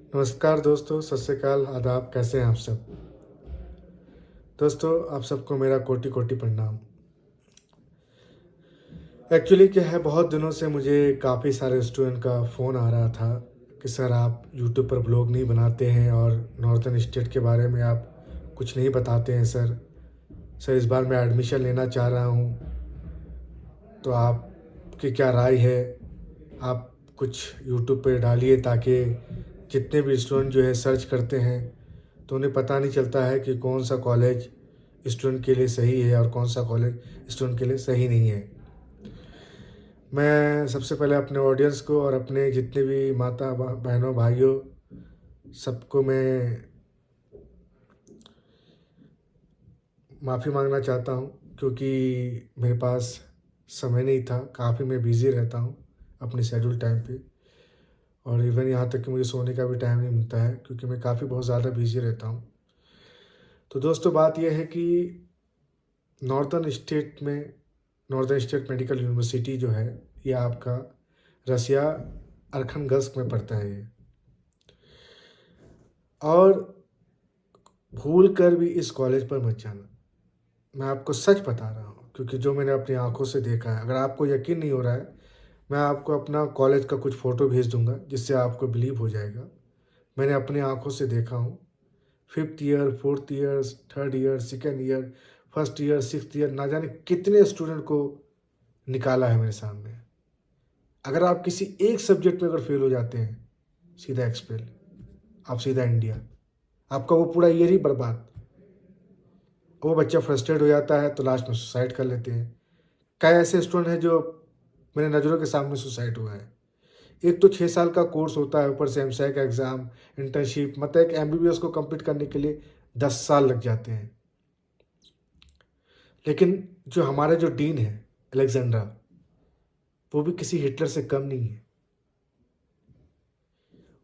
नमस्कार दोस्तों, सत श्री अकाल, आदाब। कैसे हैं आप सब? दोस्तों, आप सबको मेरा कोटि कोटि प्रणाम। एक्चुअली क्या है, बहुत दिनों से मुझे काफ़ी सारे स्टूडेंट का फ़ोन आ रहा था कि सर आप यूट्यूब पर ब्लॉग नहीं बनाते हैं और नॉर्दर्न स्टेट के बारे में आप कुछ नहीं बताते हैं सर। सर इस बार मैं एडमिशन लेना चाह रहा हूँ, तो आपकी क्या राय है? आप कुछ यूट्यूब पे डालिए ताकि जितने भी स्टूडेंट जो है सर्च करते हैं तो उन्हें पता नहीं चलता है कि कौन सा कॉलेज स्टूडेंट के लिए सही है और कौन सा कॉलेज स्टूडेंट के लिए सही नहीं है। मैं सबसे पहले अपने ऑडियंस को और अपने जितने भी माता बहनों भाइयों सबको मैं माफ़ी मांगना चाहता हूँ, क्योंकि मेरे पास समय नहीं था। काफ़ी मैं बिज़ी रहता हूँ अपने शेड्यूल टाइम पे, और इवन यहाँ तक कि मुझे सोने का भी टाइम नहीं मिलता है क्योंकि मैं काफ़ी बहुत ज़्यादा बिज़ी रहता हूँ। तो दोस्तों, बात यह है कि नॉर्दर्न स्टेट में नॉर्दर्न स्टेट मेडिकल यूनिवर्सिटी जो है, ये आपका रसिया अरखनगस्क में पड़ता है ये। और भूल कर भी इस कॉलेज पर मत जाना। मैं आपको सच बता रहा हूँ, क्योंकि जो मैंने अपनी आंखों से देखा है। अगर आपको यकीन नहीं हो रहा है, मैं आपको अपना कॉलेज का कुछ फ़ोटो भेज दूंगा जिससे आपको बिलीव हो जाएगा। मैंने अपनी आंखों से देखा हूँ। 5th year, 4th year, 3rd year, 2nd year, 1st year, 6th year, ना जाने कितने स्टूडेंट को निकाला है मेरे सामने। अगर आप किसी एक सब्जेक्ट में अगर फेल हो जाते हैं, सीधा एक्सपेल, आप सीधा इंडिया, आपका वो पूरा ईयर ही बर्बाद। वो बच्चा फ्रस्ट्रेट हो जाता है तो लास्ट में सुसाइड कर लेते हैं। कई ऐसे स्टूडेंट हैं जो मेरे नज़रों के सामने सुसाइड हुआ है। एक तो 6 साल का कोर्स होता है, ऊपर से एमसीआई का एग्ज़ाम, इंटर्नशिप, मतलब एक एमबीबीएस को कंप्लीट करने के लिए 10 साल लग जाते हैं। लेकिन जो हमारे जो डीन है अलेक्जेंड्रा, वो भी किसी हिटलर से कम नहीं है।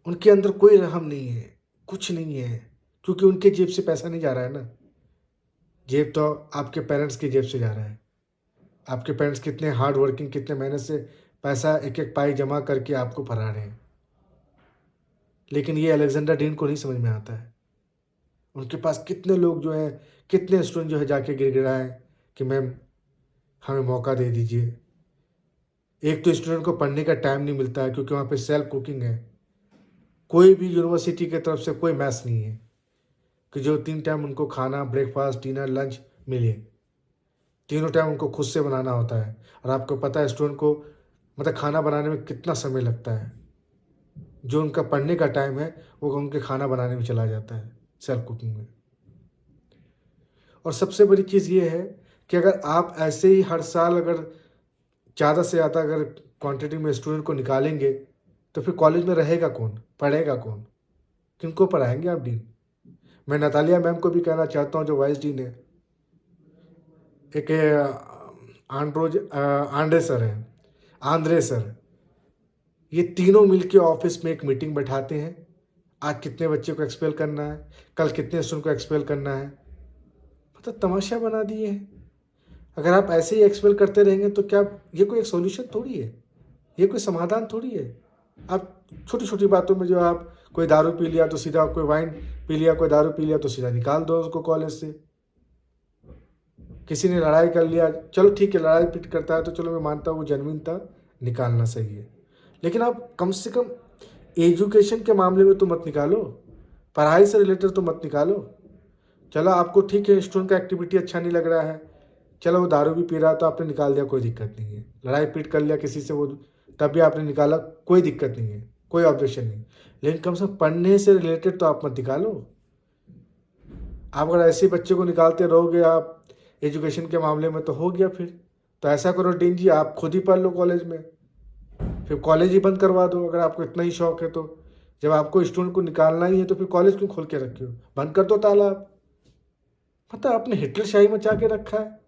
उनके अंदर कोई रहम नहीं है, कुछ नहीं है, क्योंकि उनके जेब से पैसा नहीं जा रहा है ना। जेब तो आपके पेरेंट्स की जेब से जा रहा है। आपके पेरेंट्स कितने हार्ड वर्किंग, कितने मेहनत से पैसा एक एक पाई जमा करके आपको पढ़ा रहे हैं। लेकिन ये अलेक्जेंडर डीन को नहीं समझ में आता है। उनके पास कितने लोग जो हैं, कितने स्टूडेंट जो है जाके गिड़गिड़ाए कि मैम हमें मौका दे दीजिए। एक तो स्टूडेंट को पढ़ने का टाइम नहीं मिलता है क्योंकि वहाँ पे सेल्फ कुकिंग है। कोई भी यूनिवर्सिटी की तरफ से कोई मैस नहीं है कि जो 3 टाइम उनको खाना, ब्रेकफास्ट, डिनर, लंच मिले। तीनों टाइम उनको खुद से बनाना होता है। और आपको पता है स्टूडेंट को मतलब खाना बनाने में कितना समय लगता है। जो उनका पढ़ने का टाइम है वो उनके खाना बनाने में चला जाता है, सेल्फ कुकिंग में। और सबसे बड़ी चीज़ ये है कि अगर आप ऐसे ही हर साल अगर ज़्यादा से ज़्यादा अगर क्वांटिटी में स्टूडेंट को निकालेंगे तो फिर कॉलेज में रहेगा कौन, पढ़ेगा कौन, किनको पढ़ाएंगे आप डीन? मैं नतालिया मैम को भी कहना चाहता हूँ जो वाइस डीन है। एक आंड्रे सर हैं, आंद्रे सर, ये तीनों मिलके ऑफिस में एक मीटिंग बैठाते हैं। आज कितने बच्चे को एक्सपेल करना है, कल कितने स्टूडेंट को एक्सपेल करना है। मतलब तमाशा बना दिए हैं। अगर आप ऐसे ही एक्सपेल करते रहेंगे तो क्या ये कोई एक सॉल्यूशन थोड़ी है, ये कोई समाधान थोड़ी है। आप छोटी छोटी बातों में जो आप कोई दारू पी लिया तो सीधा, कोई वाइन पी लिया, कोई दारू पी लिया तो सीधा निकाल दो उसको कॉलेज से। किसी ने लड़ाई कर लिया, चलो ठीक है, लड़ाई पीट करता है तो चलो मैं मानता हूँ वो जेन्युइन था, निकालना सही है। लेकिन आप कम से कम एजुकेशन के मामले में तो मत निकालो, पढ़ाई से रिलेटेड तो मत निकालो। चलो आपको ठीक है, स्टूडेंट का एक्टिविटी अच्छा नहीं लग रहा है, चलो वो दारू भी पी रहा तो आपने निकाल दिया, कोई दिक्कत नहीं है। लड़ाई पीट कर लिया किसी से वो, तब भी आपने निकाला, कोई दिक्कत नहीं है, कोई ऑब्जेक्शन नहीं। लेकिन कम से कम पढ़ने से रिलेटेड तो आप मत निकालो। आप अगर ऐसे बच्चे को निकालते रहोगे आप एजुकेशन के मामले में तो हो गया फिर। तो ऐसा करो डीन जी, आप खुद ही पढ़ लो कॉलेज में, फिर कॉलेज ही बंद करवा दो अगर आपको इतना ही शौक है तो। जब आपको स्टूडेंट को निकालना ही है तो फिर कॉलेज क्यों खोल के रखे हो? बंद कर दो ताला आप। मतलब आपने हिटलर शाही मचा के रखा है।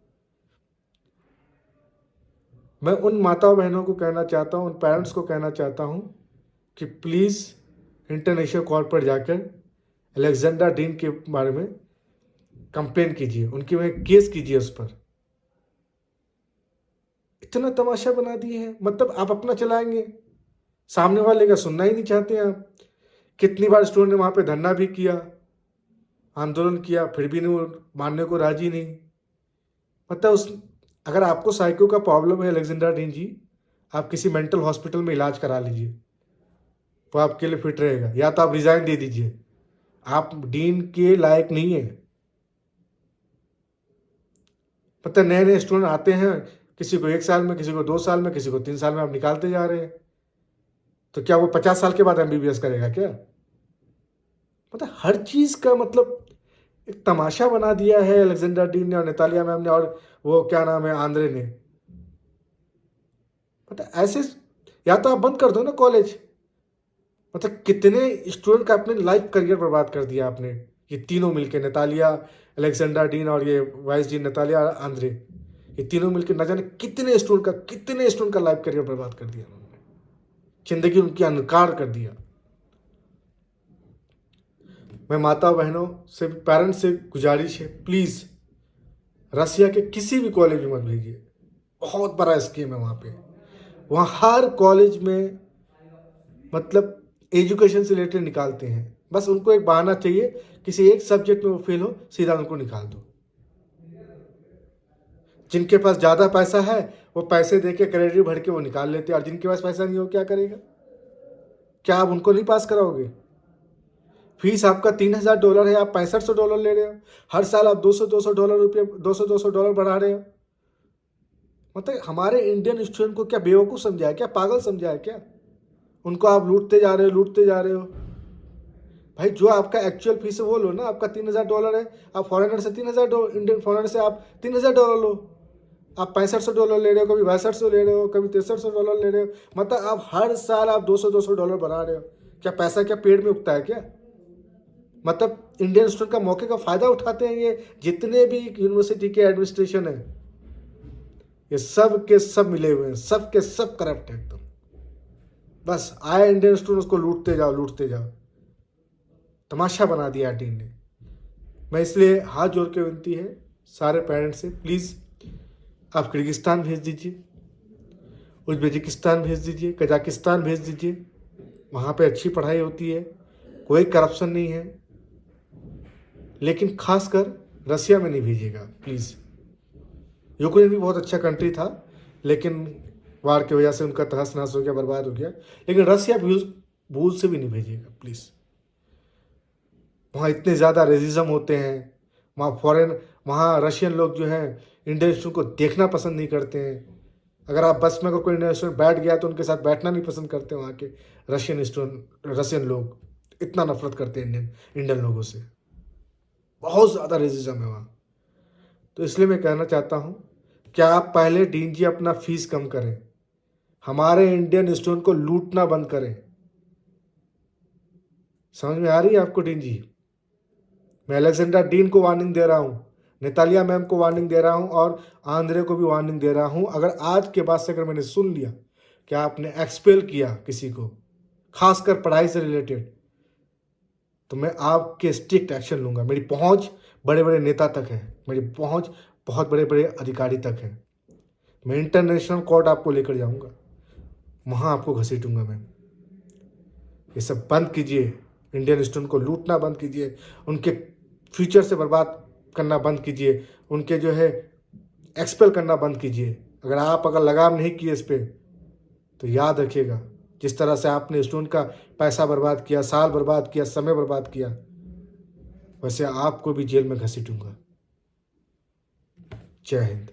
मैं उन माताओं बहनों को कहना चाहता हूँ, उन पेरेंट्स को कहना चाहता हूँ कि प्लीज़ इंटरनेशनल कोर्ट पर जाकर अलेक्जेंडर डीन के बारे में कंप्लेन कीजिए, उनके में केस कीजिए उस पर। इतना तमाशा बना दिए हैं, मतलब आप अपना चलाएंगे, सामने वाले का सुनना ही नहीं चाहते आप। कितनी बार स्टूडेंट ने वहाँ पे धरना भी किया, आंदोलन किया, फिर भी नहीं वो मानने को राजी नहीं। मतलब उस अगर आपको साइको का प्रॉब्लम है अलेक्जेंडर डीन जी, आप किसी मेंटल हॉस्पिटल में इलाज करा लीजिए, वो आपके लिए फिट रहेगा, या तो आप रिजाइन दे दीजिए, आप डीन के लायक नहीं है। पता नए नए स्टूडेंट आते हैं, किसी को 1 साल में, किसी को 2 साल में, किसी को 3 साल में आप निकालते जा रहे हैं। तो क्या वो 50 साल के बाद एमबीबीएस करेगा क्या? मतलब हर चीज का मतलब एक तमाशा बना दिया है अलेक्जेंडर डीन ने और नेतालिया मैम ने, और वो क्या नाम है आंद्रे ने। मतलब ऐसे या तो आप बंद कर दो ना कॉलेज। मतलब कितने स्टूडेंट का अपने लाइफ करियर बर्बाद कर दिया आपने, ये तीनों मिलके, नेतालिया, अलेक्जेंडर डीन और ये वाइस डीन नेतालिया आंद्रे, ये तीनों मिलके न जाने कितने स्टूडेंट का लाइफ करियर बर्बाद कर दिया उन्होंने, जिंदगी उनकी अंधकार कर दिया। मैं माता बहनों से, पेरेंट्स से गुजारिश है, प्लीज़ रसिया के किसी भी कॉलेज में मत भेजिए। बहुत बड़ा स्कीम है वहाँ पे, वहाँ हर कॉलेज में मतलब एजुकेशन से रिलेटेड निकालते हैं। बस उनको एक बहाना चाहिए, किसी एक सब्जेक्ट में वो फेल हो, सीधा उनको निकाल दो। जिनके पास ज़्यादा पैसा है वो पैसे दे के क्रेडिट भर के वो निकाल लेते हैं, और जिनके पास पैसा नहीं हो क्या करेगा? क्या आप उनको नहीं पास कराओगे? फीस आपका $3000 है, आप $6500 ले रहे हो। हर साल आप $200 बढ़ा रहे हो। मतलब हमारे इंडियन स्टूडेंट को क्या बेवकूफ़ समझा है क्या? पागल समझा है क्या? उनको आप लूटते जा रहे हो। भाई जो आपका एक्चुअल फीस है वो लो ना। आपका $3000 है, आप फॉरेनर से $3000, इंडियन फॉरेनर से आप $3000 लो। आप $6500 ले रहे हो, कभी 6200 ले रहे हो, कभी $6300 ले रहे हो। मतलब आप हर साल आप $200 बढ़ा रहे हो। क्या पैसा क्या पेड़ में उगता है क्या? मतलब इंडियन स्टूडेंट का मौके का फ़ायदा उठाते हैं ये जितने भी यूनिवर्सिटी के एडमिनिस्ट्रेशन है, ये सब के सब मिले हुए हैं, सब के सब करप्ट है एकदम। बस आए इंडियन स्टूडेंट उसको लूटते जाओ। तमाशा बना दिया डीन ने। मैं इसलिए हाथ जोड़ के विनती है सारे पेरेंट्स से, प्लीज़ आप किर्गिस्तान भेज दीजिए, उज्बेकिस्तान भेज दीजिए, कजाकिस्तान भेज दीजिए। वहाँ पे अच्छी पढ़ाई होती है, कोई करप्शन नहीं है। लेकिन खासकर रसिया में नहीं भेजिएगा प्लीज़। यूक्रेन भी बहुत अच्छा कंट्री था, लेकिन वार की वजह से उनका तहस नहस हो गया, बर्बाद हो गया। लेकिन रसिया भूल से भी नहीं भेजिएगा प्लीज़। वहाँ इतने ज़्यादा रेसिज्म होते हैं, वहाँ रशियन लोग जो हैं इंडियन स्टूडेंट को देखना पसंद नहीं करते हैं। अगर आप बस में अगर कोई इंडियन स्टूडेंट बैठ गया तो उनके साथ बैठना नहीं पसंद करते। वहाँ के रशियन लोग इतना नफरत करते हैं इंडियन लोगों से। बहुत ज़्यादा रेसिज्म है वहाँ। तो इसलिए मैं कहना चाहता हूँ कि आप पहले डीन जी अपना फीस कम करें, हमारे इंडियन स्टूडेंट को लूटना बंद करें। समझ में आ रही है आपको डीन जी? मैं अलेक्जेंडर डीन को वार्निंग दे रहा हूँ, नेतालिया मैम को वार्निंग दे रहा हूँ, और आंद्रे को भी वार्निंग दे रहा हूँ। अगर आज के बाद से अगर मैंने सुन लिया कि आपने एक्सपेल किया किसी को, खासकर पढ़ाई से रिलेटेड, तो मैं आपके स्ट्रिक्ट एक्शन लूँगा। मेरी पहुँच बड़े बड़े नेता तक है, मेरी पहुँच बहुत बड़े बड़े अधिकारी तक है। मैं इंटरनेशनल कोर्ट आपको लेकर जाऊँगा, वहाँ आपको घसीटूँगा मैं। ये सब बंद कीजिए, इंडियन स्टूडेंट को लूटना बंद कीजिए, उनके फ्यूचर से बर्बाद करना बंद कीजिए, उनके जो है एक्सपेल करना बंद कीजिए। अगर लगाम नहीं किए इस पर, तो याद रखिएगा जिस तरह से आपने स्टूडेंट का पैसा बर्बाद किया, साल बर्बाद किया, समय बर्बाद किया, वैसे आपको भी जेल में घसीटूंगा। जय हिंद।